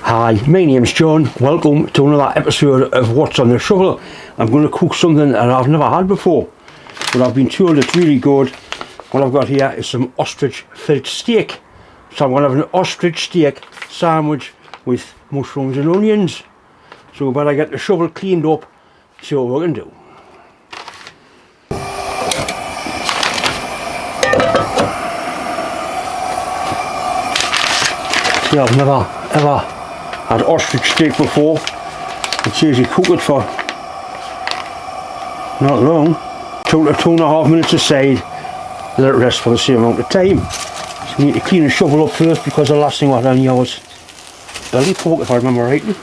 Hi, my name's John. Welcome to another episode of What's on the Shovel. I'm going to cook something that I've never had before, but I've been told it's really good. What I've got here is some ostrich fillet steak. So I'm going to have an ostrich steak sandwich with mushrooms and onions. So better get the shovel cleaned up, see what we can do. See, I've never ever had ostrich steak before. It says you cook it for not long, 2 to 2.5 minutes aside, let it rest for the same amount of time. So you need to clean the shovel up first, because the last thing I had on here was belly pork, if I remember rightly.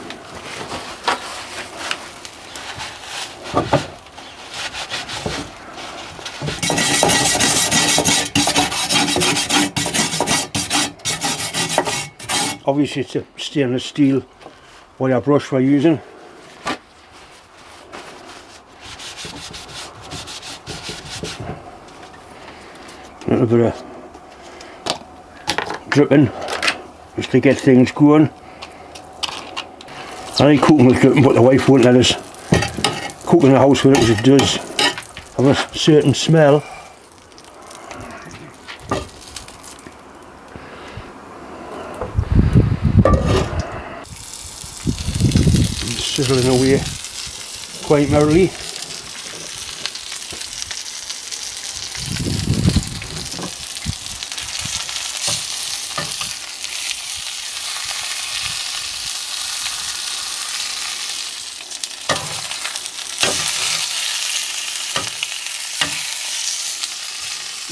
Obviously it's a stainless steel wire brush we're using. A little bit of dripping just to get things going. I like cooking with dripping, but the wife won't let us cook in the house with it, because it does have a certain smell. Sizzling away quite merrily.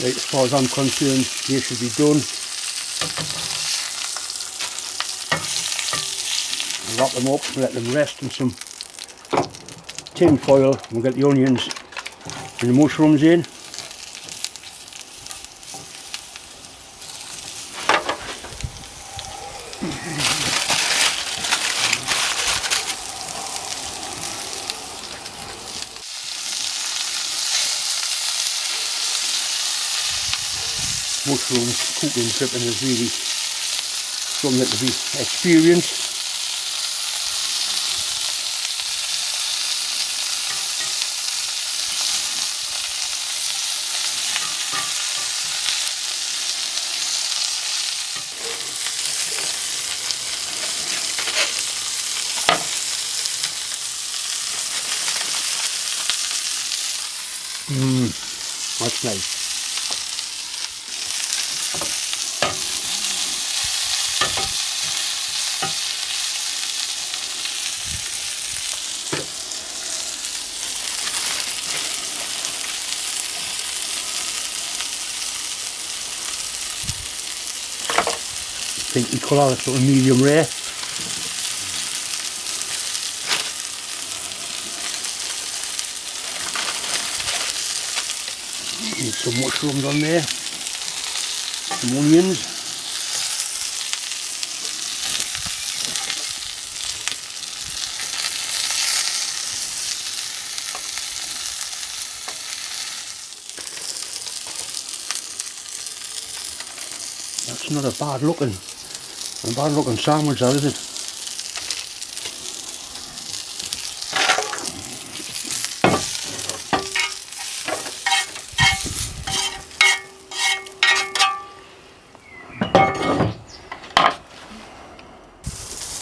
Right, as far as I'm concerned, they should be done. Wrap them up, let them rest in some tin foil, and we'll get the onions and the mushrooms in. Mushrooms cooking, dripping is really something to be experienced. That's nice. Pinky colour, that's sort of medium rare. Need some mushrooms on there, some onions. That's not a bad looking sandwich, that is it?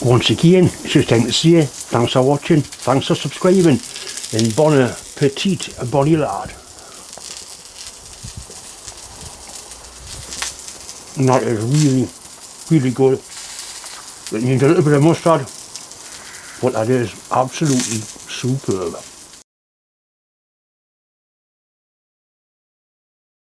Once again, it's just time to say thanks for watching, thanks for subscribing, and bon appetit, bonny lad. And that is really, really good. It needs a little bit of mustard, but that is absolutely superb.